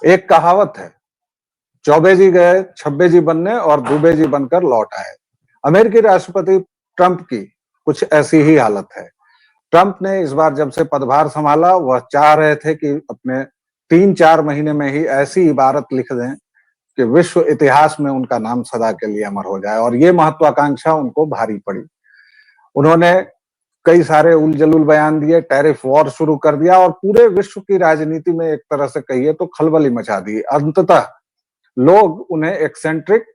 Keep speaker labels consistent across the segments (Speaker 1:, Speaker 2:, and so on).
Speaker 1: एक कहावत है, चौबे जी गए छब्बे जी बनने और दूबे जी बनकर लौट आए। अमेरिकी राष्ट्रपति ट्रंप की कुछ ऐसी ही हालत है। ट्रंप ने इस बार जब से पदभार संभाला, वह चाह रहे थे कि अपने 3-4 महीने में ही ऐसी इबारत लिख दें कि विश्व इतिहास में उनका नाम सदा के लिए अमर हो जाए, और ये महत्वाकांक्षा उनको भारी पड़ी। उन्होंने कई सारे उलझुल बयान दिए, टैरिफ वॉर शुरू कर दिया और पूरे विश्व की राजनीति में एक तरह से कहिए तो खलबली मचा दी। अंततः लोग उन्हें एक्सेंट्रिक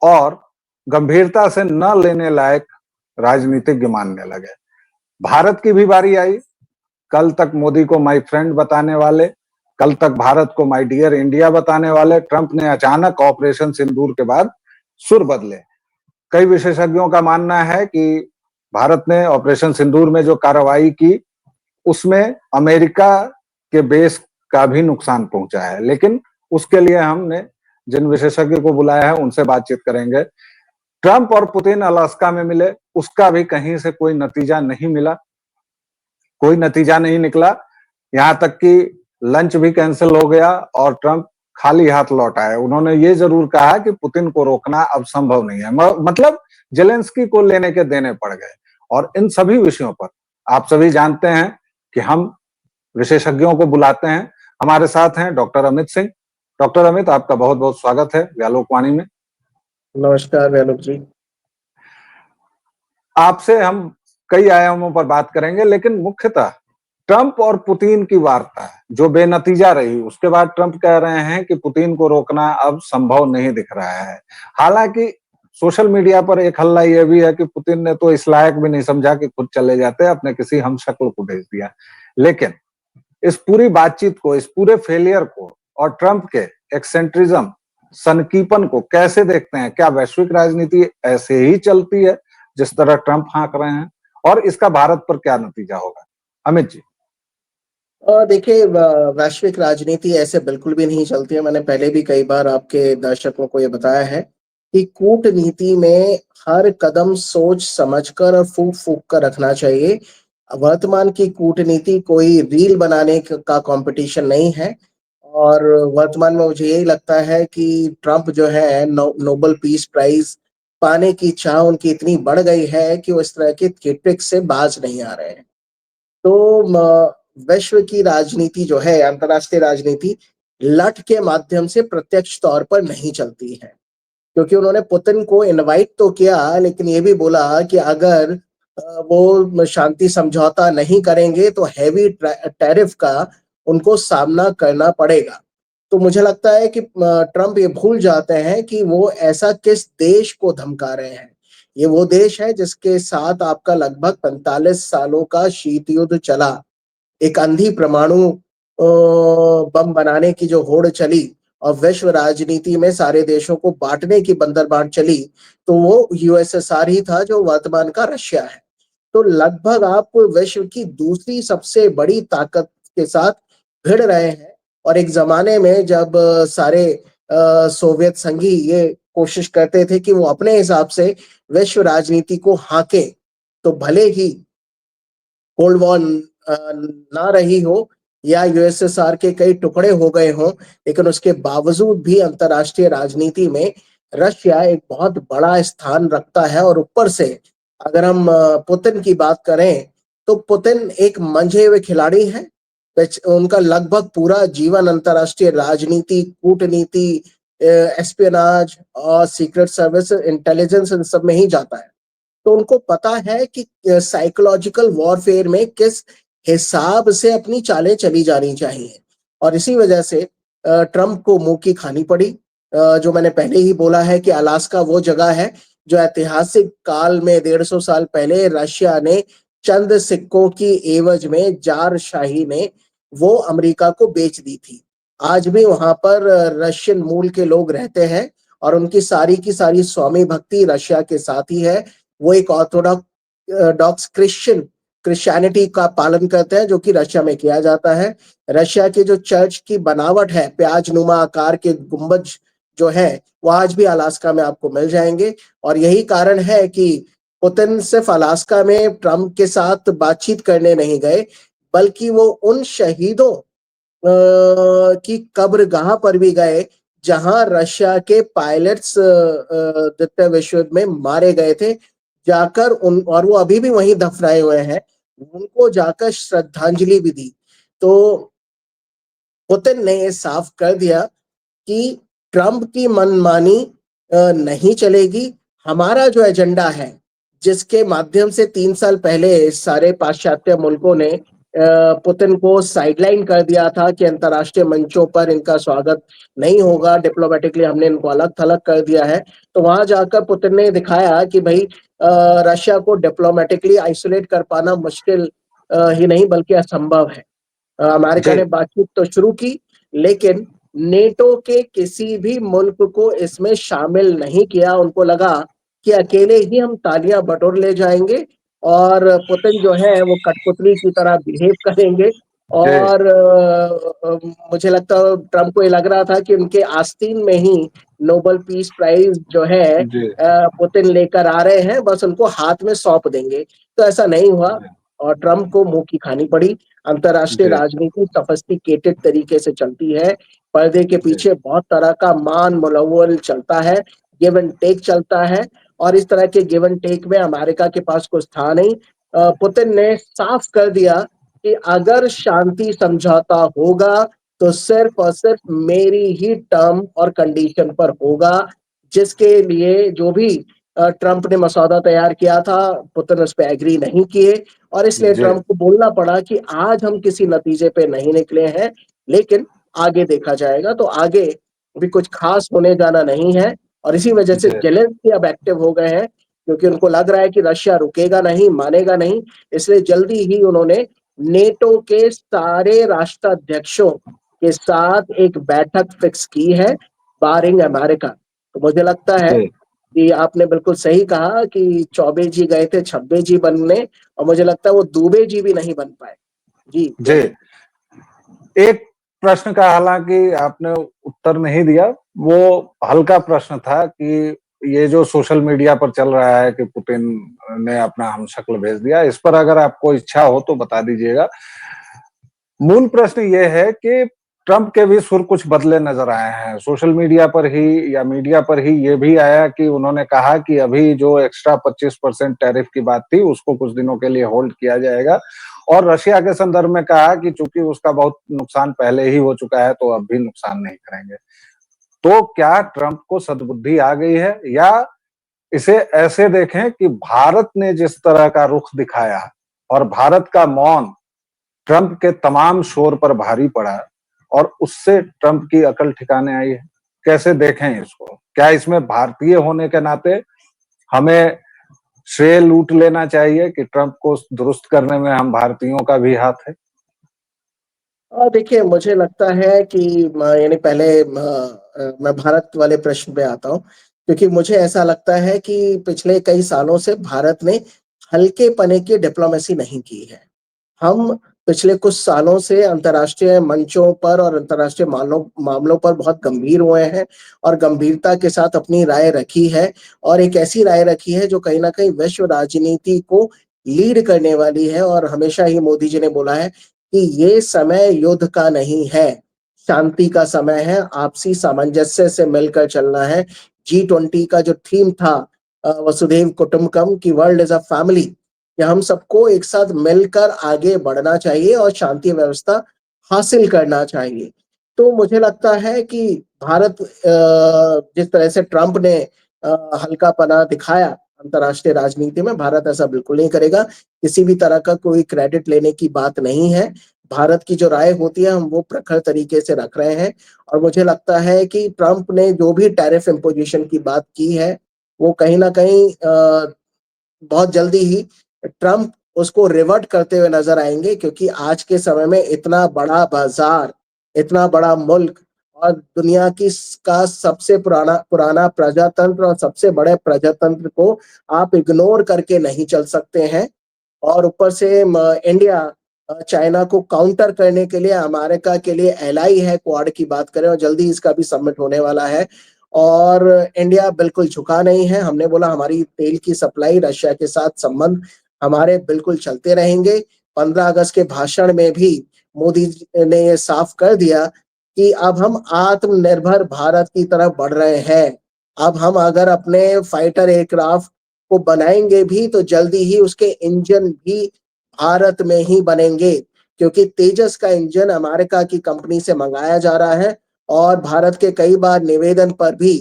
Speaker 1: और गंभीरता से न लेने लायक राजनीतिज्ञ मानने लगे। भारत की भी बारी आई। कल तक मोदी को माय फ्रेंड बताने वाले, कल तक भारत को माय डियर इंडिया बताने वाले ट्रंप ने अचानक ऑपरेशन सिंदूर के बाद सुर बदले। कई विशेषज्ञों का मानना है कि भारत ने ऑपरेशन सिंदूर में जो कार्रवाई की, उसमें अमेरिका के बेस का भी नुकसान पहुंचा है। लेकिन उसके लिए हमने जिन विशेषज्ञों को बुलाया है उनसे बातचीत करेंगे। ट्रंप और पुतिन अलास्का में मिले, उसका भी कहीं से कोई नतीजा नहीं मिला, कोई नतीजा नहीं निकला। यहां तक कि लंच भी कैंसिल हो गया और ट्रंप खाली हाथ लौट आए। उन्होंने ये जरूर कहा कि पुतिन को रोकना अब संभव नहीं है। मतलब जेलेंस्की को लेने के देने पड़ गए। और इन सभी विषयों पर आप सभी जानते हैं कि हम विशेषज्ञों को बुलाते हैं। हमारे साथ हैं डॉक्टर अमित सिंह। डॉक्टर अमित, आपका बहुत बहुत स्वागत है व्यालोकवाणी में।
Speaker 2: नमस्कार व्यालोक जी।
Speaker 1: आपसे हम कई आयामों पर बात करेंगे, लेकिन मुख्यतः ट्रंप और पुतिन की वार्ता जो बेनतीजा रही, उसके बाद ट्रंप कह रहे हैं कि पुतिन को रोकना अब संभव नहीं दिख रहा है। हालांकि सोशल मीडिया पर एक हल्ला यह भी है कि पुतिन ने तो इस लायक भी नहीं समझा कि खुद चले जाते, अपने किसी हमशक्ल को भेज दिया। लेकिन इस पूरी बातचीत को, इस पूरे फेलियर को और ट्रंप के एक्सेंट्रिज्म, सनकीपन को कैसे देखते हैं? क्या वैश्विक राजनीति ऐसे ही चलती है जिस तरह ट्रंप हाँक रहे हैं, और इसका भारत पर क्या नतीजा होगा? अमित जी।
Speaker 2: देखिए, वैश्विक राजनीति ऐसे बिल्कुल भी नहीं चलती है। मैंने पहले भी कई बार आपके दर्शकों को ये बताया है कि कूटनीति में हर कदम सोच समझकर और फूक फूक कर रखना चाहिए। वर्तमान की कूटनीति कोई रील बनाने का कंपटीशन नहीं है। और वर्तमान में मुझे यही लगता है कि ट्रंप जो है नोबेल पीस प्राइज पाने की चाह उनकी इतनी बढ़ गई है कि वो इस तरह के ट्रिक से बाज नहीं आ रहे हैं। तो विश्व की राजनीति जो है, अंतर्राष्ट्रीय राजनीति लठ के माध्यम से प्रत्यक्ष तौर पर नहीं चलती है। क्योंकि उन्होंने पुतिन को इनवाइट तो किया, लेकिन ये भी बोला कि अगर वो शांति समझौता नहीं करेंगे तो हैवी टैरिफ का उनको सामना करना पड़ेगा। तो मुझे लगता है कि ट्रंप ये भूल जाते हैं कि वो ऐसा किस देश को धमका रहे हैं। ये वो देश है जिसके साथ आपका लगभग 45 सालों का शीत युद्ध चला। एक अंधी परमाणु बम बनाने की जो होड़ चली और विश्व राजनीति में सारे देशों को बांटने की बंदरबांट चली, तो वो यूएसएसआर ही था जो वर्तमान का रशिया है। तो लगभग आप विश्व की दूसरी सबसे बड़ी ताकत के साथ भिड़ रहे हैं। और एक जमाने में जब सारे सोवियत संघी ये कोशिश करते थे कि वो अपने हिसाब से विश्व राजनीति को हाँके, तो भले ही कोल्ड वॉर ना रही हो या यूएसएसआर के कई टुकड़े हो गए हों, लेकिन उसके बावजूद भी अंतर्राष्ट्रीय राजनीति में रशिया एक बहुत बड़ा स्थान रखता है। और ऊपर से अगर हम पुतिन की बात करें, तो पुतिन एक मंझे हुए खिलाड़ी हैं। उनका लगभग पूरा जीवन अंतर्राष्ट्रीय राजनीति, कूटनीति, एस्पियोनाज और सीक्रेट सर्विस, इंटेलिजेंस, इन सब में ही जाता है। तो उनको पता है कि साइकोलॉजिकल वॉरफेयर में किस हिसाब से अपनी चालें चली जानी चाहिए। और इसी वजह से ट्रंप को मुंह की खानी पड़ी। जो मैंने पहले ही बोला है कि अलास्का वो जगह है जो ऐतिहासिक काल में 150 साल पहले रशिया ने चंद सिक्कों की एवज में जार शाही ने वो अमेरिका को बेच दी थी। आज भी वहां पर रशियन मूल के लोग रहते हैं और उनकी सारी की सारी स्वामी भक्ति रशिया के साथ ही है। वो एक ऑर्थोडॉक्स क्रिश्चियनिटी का पालन करते हैं, जो कि रशिया में किया जाता है। रशिया के जो चर्च की बनावट है, प्याज नुमा आकार के गुंबज जो है, वो आज भी अलास्का में आपको मिल जाएंगे। और यही कारण है कि पुतिन सिर्फ अलास्का में ट्रंप के साथ बातचीत करने नहीं गए, बल्कि वो उन शहीदों की कब्रगाह पर भी गए जहां रशिया के पायलट्स द्वितीय विश्व युद्ध में मारे गए थे, जाकर उन और वो अभी भी वहीं दफनाए हुए हैं, उनको जाकर श्रद्धांजलि भी दी। तो पुतिन ने ये साफ कर दिया कि ट्रंप की मनमानी नहीं चलेगी। हमारा जो एजेंडा है, जिसके माध्यम से 3 साल पहले सारे पाश्चात्य मुल्कों ने पुतिन को साइडलाइन कर दिया था कि अंतर्राष्ट्रीय मंचों पर इनका स्वागत नहीं होगा, डिप्लोमैटिकली हमने इनको अलग-थलग कर दिया है। तो वहाँ जाकर पुतिन ने दिखाया कि भई रशिया को डिप्लोमैटिकली आइसोलेट कर पाना मुश्किल ही नहीं बल्कि असंभव है। अमेरिका
Speaker 1: जी
Speaker 2: ने बातचीत तो शुरू की, लेकिन नेटो के किसी भी मुल्क को इसमें शामिल नहीं किया। उनको लगा कि अकेले ही हम तालियां बटोर ले जाएंगे और पुतिन जो है वो कठपुतली की तरह बिहेव करेंगे।
Speaker 1: जी
Speaker 2: और मुझे लगता है ट्रंप को ये लग रहा था कि उनके आस्तीन में ही नोबेल पीस प्राइज जो है
Speaker 1: जी
Speaker 2: पुतिन लेकर आ रहे हैं, बस उनको हाथ में सौंप देंगे। तो ऐसा नहीं हुआ
Speaker 1: जी
Speaker 2: और ट्रंप को मुंह की खानी पड़ी। अंतर्राष्ट्रीय
Speaker 1: जी
Speaker 2: राजनीति सोफिस्टिकेटेड तरीके से चलती है। पर्दे के
Speaker 1: जी
Speaker 2: पीछे बहुत तरह का मान मलौवल चलता है, गिव एंड टेक चलता है और इस तरह के गिव एंड टेक में अमेरिका के पास कुछ था नहीं। पुतिन ने साफ कर दिया कि अगर शांति समझौता होगा तो सिर्फ और सिर्फ मेरी ही टर्म और कंडीशन पर होगा, जिसके लिए जो भी ट्रंप ने मसौदा तैयार किया था, पुतिन उस पर एग्री नहीं किए और इसलिए
Speaker 1: जी
Speaker 2: ट्रंप को बोलना पड़ा कि आज हम किसी नतीजे पे नहीं निकले हैं, लेकिन आगे देखा जाएगा। तो आगे भी कुछ खास होने जाना नहीं है और इसी वजह से
Speaker 1: जी
Speaker 2: जेलेंस्की अब एक्टिव हो गए हैं, क्योंकि उनको लग रहा है कि रशिया रुकेगा नहीं, मानेगा नहीं। इसलिए जल्दी ही उन्होंने नेटो के सारे राष्ट्राध्यक्षों के साथ एक बैठक फिक्स की है, बारिंग अमेरिका। तो मुझे लगता है
Speaker 1: जी
Speaker 2: कि आपने बिल्कुल सही कहा कि चौबे जी गए थे छब्बे जी बनने और मुझे लगता है वो दूबे जी भी नहीं बन पाए। जी,
Speaker 1: जी
Speaker 2: बोलिए।
Speaker 1: एक प्रश्न का हालांकि आपने उत्तर नहीं दिया, वो हल्का प्रश्न था कि ये जो सोशल मीडिया पर चल रहा है कि पुतिन ने अपना हमशक्ल भेज दिया, इस पर अगर आपको इच्छा हो तो बता दीजिएगा। मूल प्रश्न ये है कि ट्रंप के भी सुर कुछ बदले नजर आए हैं। सोशल मीडिया पर ही या मीडिया पर ही ये भी आया कि उन्होंने कहा कि अभी जो एक्स्ट्रा 25% टैरिफ की बात थी उसको कुछ दिनों के लिए होल्ड किया जाएगा और रशिया के संदर्भ में कहा कि चूंकि उसका बहुत नुकसान पहले ही हो चुका है तो अब भी नुकसान नहीं करेंगे। तो क्या ट्रंप को सद्बुद्धि आ गई है या इसे ऐसे देखें कि भारत ने जिस तरह का रुख दिखाया और भारत का मौन ट्रंप के तमाम शोर पर भारी पड़ा और उससे ट्रंप की अकल ठिकाने आई है? कैसे देखें इसको? क्या इसमें भारतीय होने के नाते हमें श्रेय लूट लेना चाहिए कि ट्रंप को दुरुस्त करने में हम भारतीयों का भी हाथ है?
Speaker 2: देखिए मुझे लगता है कि यानी पहले मैं भारत वाले प्रश्न पे आता हूँ, क्योंकि मुझे ऐसा लगता है कि पिछले कई सालों से भारत ने हल्के पने की डिप्लोमेसी नहीं की है। हम पिछले कुछ सालों से अंतर्राष्ट्रीय मंचों पर और अंतर्राष्ट्रीय मामलों पर बहुत गंभीर हुए हैं और गंभीरता के साथ अपनी राय रखी है और एक ऐसी राय रखी है जो कहीं न कहीं विश्व राजनीति को लीड करने वाली है। और हमेशा ही मोदी जी ने बोला है कि ये समय युद्ध का नहीं है, शांति का समय है, आपसी सामंजस्य से मिलकर चलना है। G20 का जो थीम था वसुधैव कुटुंबकम कि वर्ल्ड इज़ अ फैमिली, कि हम सबको एक साथ मिलकर आगे बढ़ना चाहिए और शांति व्यवस्था हासिल करना चाहिए। तो मुझे लगता है कि भारत जिस तरह से ट्रंप ने हल्कापना दिखाया अंतर्राष्ट्रीय राजनीति में, भारत ऐसा बिल्कुल नहीं करेगा। किसी भी तरह का कोई क्रेडिट लेने की बात नहीं है। भारत की जो राय होती है हम वो प्रखर तरीके से रख रहे हैं और मुझे लगता है कि ट्रंप ने जो भी टैरिफ इम्पोजिशन की बात की है, वो कहीं न कहीं बहुत जल्दी ही ट्रंप उसको रिवर्ट करते हुए नजर आएंगे, क्योंकि आज के समय में इतना बड़ा बाजार, इतना बड़ा मुल्क और दुनिया की का सबसे पुराना पुराना प्रजातंत्र और सबसे बड़े प्रजातंत्र को आप इग्नोर करके नहीं चल सकते हैं। और ऊपर से इंडिया चाइना को काउंटर करने के लिए अमेरिका के लिए एलाई है, क्वाड की बात करें और जल्दी इसका भी समिट होने वाला है और इंडिया बिल्कुल झुका नहीं है। हमने बोला हमारी तेल की सप्लाई, रशिया के साथ संबंध हमारे बिल्कुल चलते रहेंगे। 15 अगस्त के भाषण में भी मोदी जी ने ये साफ कर दिया कि अब हम आत्मनिर्भर भारत की तरफ बढ़ रहे हैं। अब हम अगर अपने फाइटर एयरक्राफ्ट को बनाएंगे भी तो जल्दी ही उसके इंजन भी भारत में ही बनेंगे, क्योंकि तेजस का इंजन अमेरिका की कंपनी से मंगाया जा रहा है और भारत के कई बार निवेदन पर भी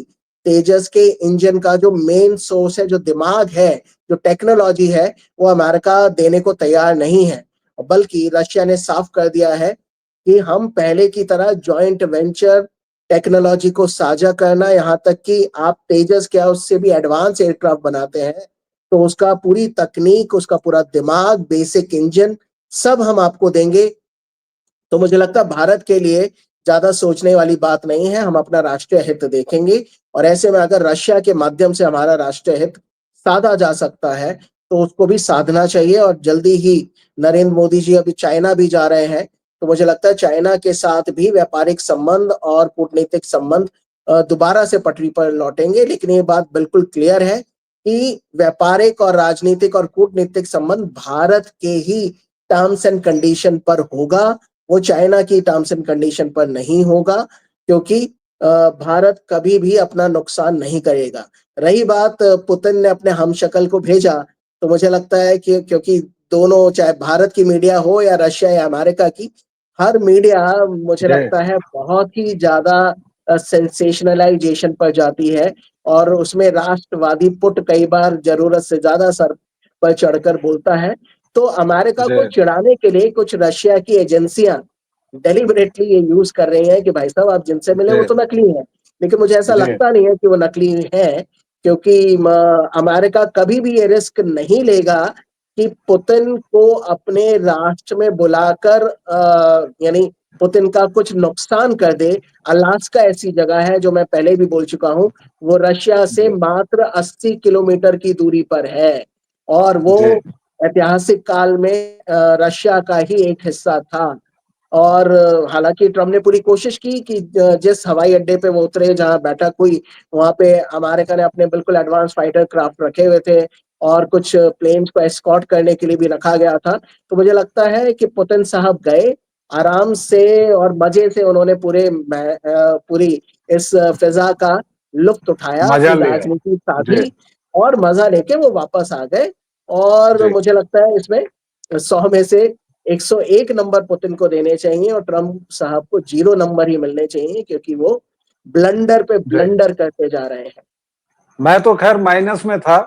Speaker 2: तेजस के इंजन का जो मेन सोर्स है, जो दिमाग है, जो टेक्नोलॉजी है, वो अमेरिका देने को तैयार नहीं है। बल्कि रशिया ने साफ कर दिया है कि हम पहले की तरह जॉइंट वेंचर टेक्नोलॉजी को साझा करना, यहाँ तक कि आप तेजस क्या उससे भी एडवांस एयरक्राफ्ट बनाते हैं तो उसका पूरी तकनीक, उसका पूरा दिमाग, बेसिक इंजन सब हम आपको देंगे। तो मुझे लगता है भारत के लिए ज्यादा सोचने वाली बात नहीं है, हम अपना राष्ट्रीय हित देखेंगे और ऐसे में अगर रशिया के माध्यम से हमारा राष्ट्रीय हित साधा जा सकता है तो उसको भी साधना चाहिए। और जल्दी ही नरेंद्र मोदी जी अभी चाइना भी जा रहे हैं, तो मुझे लगता है चाइना के साथ भी व्यापारिक संबंध और कूटनीतिक संबंध दोबारा से पटरी पर लौटेंगे। लेकिन ये बात बिल्कुल क्लियर है कि व्यापारिक और राजनीतिक और कूटनीतिक संबंध भारत के ही टर्म्स एंड कंडीशन पर होगा, वो चाइना की टर्म्स एंड कंडीशन पर नहीं होगा, क्योंकि भारत कभी भी अपना नुकसान नहीं करेगा। रही बात पुतिन ने अपने हमशक्ल को भेजा, तो मुझे लगता है कि क्योंकि दोनों, चाहे भारत की मीडिया हो या रशिया या अमेरिका की, हर मीडिया मुझे
Speaker 1: जी
Speaker 2: लगता है बहुत ही ज्यादा सेंसेशनलाइजेशन पर जाती है और उसमें राष्ट्रवादी पुट कई बार जरूरत से ज्यादा सर पर चढ़कर बोलता है। तो अमेरिका
Speaker 1: जी
Speaker 2: को चिढ़ाने के लिए कुछ रशिया की एजेंसियां डेलिबरेटली ये यूज कर रही हैं कि भाई साहब आप जिनसे मिले वो
Speaker 1: जी
Speaker 2: तो नकली है। लेकिन मुझे ऐसा
Speaker 1: जी
Speaker 2: लगता नहीं है कि वो नकली है, क्योंकि अमेरिका कभी भी ये रिस्क नहीं लेगा कि पुतिन को अपने राष्ट्र में बुलाकर यानी पुतिन का कुछ नुकसान कर दे। अलास्का ऐसी जगह है, जो मैं पहले भी बोल चुका हूं, वो रशिया से
Speaker 1: जी
Speaker 2: मात्र 80 किलोमीटर की दूरी पर है और वो
Speaker 1: जी
Speaker 2: ऐतिहासिक काल में रशिया का ही एक हिस्सा था। और हालांकि ट्रम्प ने पूरी कोशिश की कि जिस हवाई अड्डे पे वो उतरे, जहां बैठक हुई, वहां पे अमेरिका ने अपने बिल्कुल एडवांस फाइटर क्राफ्ट रखे हुए थे और कुछ प्लेन्स को एस्कॉर्ट करने के लिए भी रखा गया था। तो मुझे लगता है कि पुतिन साहब गए आराम से और मजे से, उन्होंने पूरी इस फिजा का लुत्फ उठाया,
Speaker 1: मजा
Speaker 2: अपनी
Speaker 1: लिया
Speaker 2: राजनीति
Speaker 1: जी
Speaker 2: साधी और मजा लेके वो वापस आ गए। और
Speaker 1: जी
Speaker 2: मुझे लगता है इसमें 100 में से 101 नंबर पुतिन को देने चाहिए और ट्रम्प साहब को 0 नंबर ही मिलने चाहिए, क्योंकि वो ब्लंडर पे
Speaker 1: जी
Speaker 2: ब्लंडर करते जा रहे हैं।
Speaker 1: मैं तो खैर माइनस में था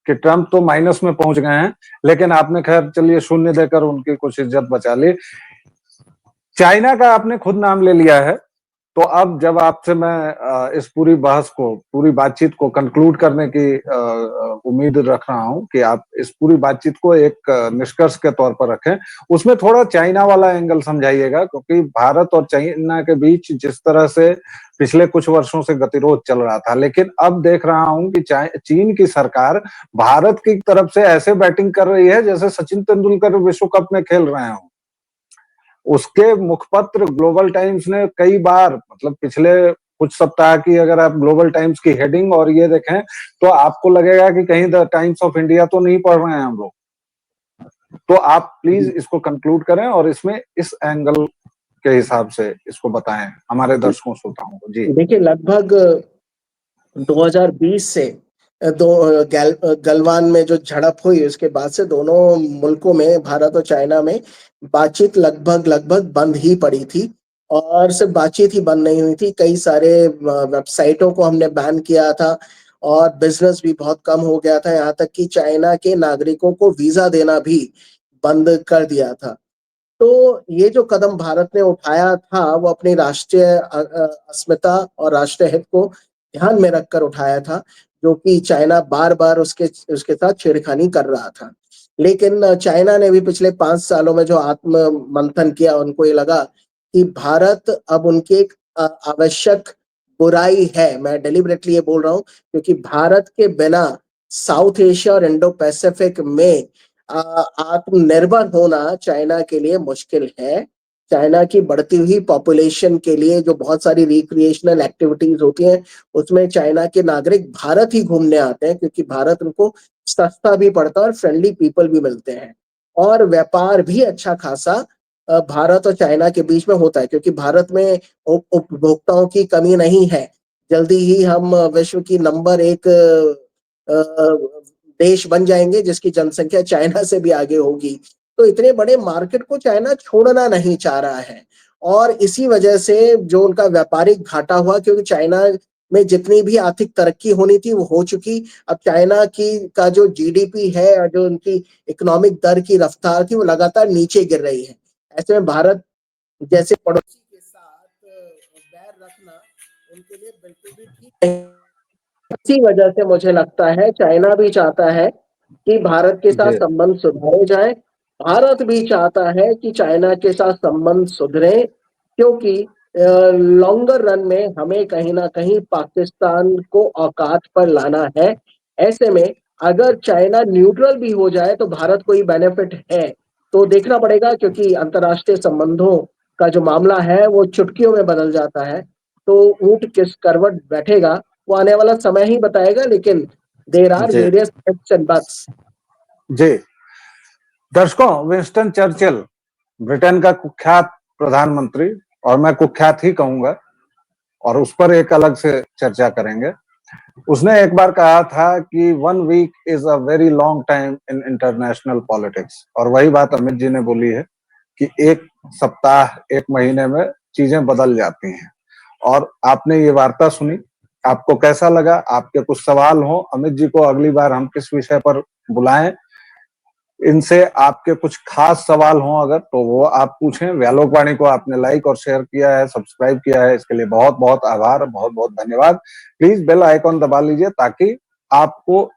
Speaker 1: कि ट्रम्प तो माइनस में पहुंच गए हैं, लेकिन आपने खैर चलिए शून्य देकर उनकी कुछ इज्जत बचा ली। चाइना का आपने खुद नाम ले लिया है, तो अब जब आपसे मैं इस पूरी बहस को, पूरी बातचीत को कंक्लूड करने की उम्मीद रख रहा हूं कि आप इस पूरी बातचीत को एक निष्कर्ष के तौर पर रखें, उसमें थोड़ा चाइना वाला एंगल समझाइएगा, क्योंकि भारत और चाइना के बीच जिस तरह से पिछले कुछ वर्षों से गतिरोध चल रहा था, लेकिन अब देख रहा हूं कि चीन की सरकार भारत की तरफ से ऐसे बैटिंग कर रही है जैसे सचिन तेंदुलकर विश्व कप में खेल रहे हो। उसके मुखपत्र ग्लोबल टाइम्स ने कई बार, मतलब पिछले कुछ सप्ताह की अगर आप ग्लोबल टाइम्स की हेडिंग और ये देखें तो आपको लगेगा कि कहीं द टाइम्स ऑफ इंडिया तो नहीं पढ़ रहे हैं हम लोग। तो आप प्लीज इसको कंक्लूड करें और इसमें इस एंगल के हिसाब से इसको बताएं हमारे दर्शकों श्रोताओं को। जी
Speaker 2: देखिए, लगभग 2020 से गलवान में जो झड़प हुई, उसके बाद से दोनों मुल्कों में, भारत और चाइना में, बातचीत लगभग लगभग बंद ही पड़ी थी। और सिर्फ बातचीत ही बंद नहीं हुई थी, कई सारे वेबसाइटों को हमने बैन किया था और बिजनेस भी बहुत कम हो गया था, यहाँ तक कि चाइना के नागरिकों को वीजा देना भी बंद कर दिया था। तो ये जो कदम भारत ने उठाया था वो अपनी राष्ट्रीय अस्मिता और राष्ट्रीय हित को ध्यान में रखकर उठाया था, जो कि चाइना बार बार उसके उसके साथ छेड़खानी कर रहा था। लेकिन चाइना ने भी पिछले 5 सालों में जो आत्म मंथन किया, उनको ये लगा कि भारत अब उनकी एक आवश्यक बुराई है। मैं डेलिबरेटली ये बोल रहा हूँ, क्योंकि भारत के बिना साउथ एशिया और इंडो पैसिफिक में आत्मनिर्भर होना चाइना के लिए मुश्किल है। चाइना की बढ़ती हुई पॉपुलेशन के लिए जो बहुत सारी रिक्रिएशनल एक्टिविटीज होती हैं, उसमें चाइना के नागरिक भारत ही घूमने आते हैं, क्योंकि भारत उनको सस्ता भी पड़ता है और फ्रेंडली पीपल भी मिलते हैं और व्यापार भी अच्छा खासा भारत और चाइना के बीच में होता है, क्योंकि भारत में उपभोक्ताओं की कमी नहीं है। जल्दी ही हम विश्व की नंबर 1 देश बन जाएंगे, जिसकी जनसंख्या चाइना से भी आगे होगी। तो इतने बड़े मार्केट को चाइना छोड़ना नहीं चाह रहा है, और इसी वजह से जो उनका व्यापारिक घाटा हुआ, क्योंकि चाइना में जितनी भी आर्थिक तरक्की होनी थी वो हो चुकी। अब चाइना की का जो जीडीपी है और जो उनकी इकोनॉमिक दर की रफ्तार थी वो लगातार नीचे गिर रही है। ऐसे में भारत जैसे पड़ोसी के साथ बैर रखना उनके लिए बिल्कुल भी ठीक नहीं। इसी वजह से मुझे लगता है चाइना भी चाहता है कि भारत के साथ
Speaker 1: जी
Speaker 2: संबंध सुधारे जाए। भारत भी चाहता है कि चाइना के साथ संबंध सुधरे, क्योंकि लॉन्गर रन में हमें कहीं ना कहीं पाकिस्तान को औकात पर लाना है। ऐसे में अगर चाइना न्यूट्रल भी हो जाए तो भारत को ही बेनिफिट है। तो देखना पड़ेगा, क्योंकि अंतर्राष्ट्रीय संबंधों का जो मामला है वो चुटकियों में बदल जाता है। तो ऊंट किस करवट बैठेगा वो आने वाला समय ही बताएगा, लेकिन there are
Speaker 1: the
Speaker 2: various ifs and buts.
Speaker 1: जी। दर्शकों, विंस्टन चर्चिल ब्रिटेन का कुख्यात प्रधानमंत्री, और मैं कुख्यात ही कहूंगा, और उस पर एक अलग से चर्चा करेंगे। उसने एक बार कहा था कि 1 week is a very long time in international politics, और वही बात अमित जी ने बोली है कि एक सप्ताह, एक महीने में चीजें बदल जाती हैं। और आपने ये वार्ता सुनी, आपको कैसा लगा? आपके कुछ सवाल हो अमित जी को अगली बार हम किस विषय पर बुलाएं, इनसे आपके कुछ खास सवाल हों अगर, तो वो आप पूछें। व्यालोकवाणी को आपने लाइक और शेयर किया है, सब्सक्राइब किया है, इसके लिए बहुत बहुत आभार, बहुत बहुत धन्यवाद। प्लीज बेल आइकॉन दबा लीजिए ताकि आपको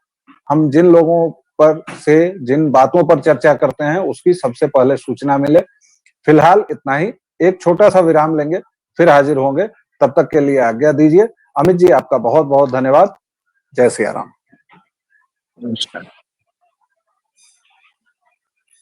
Speaker 1: हम जिन लोगों पर से जिन बातों पर चर्चा करते हैं उसकी सबसे पहले सूचना मिले। फिलहाल इतना ही, एक छोटा सा विराम लेंगे, फिर हाजिर होंगे। तब तक के लिए आज्ञा दीजिए। अमित जी, आपका बहुत बहुत धन्यवाद। जय सिया राम।
Speaker 2: नमस्कार।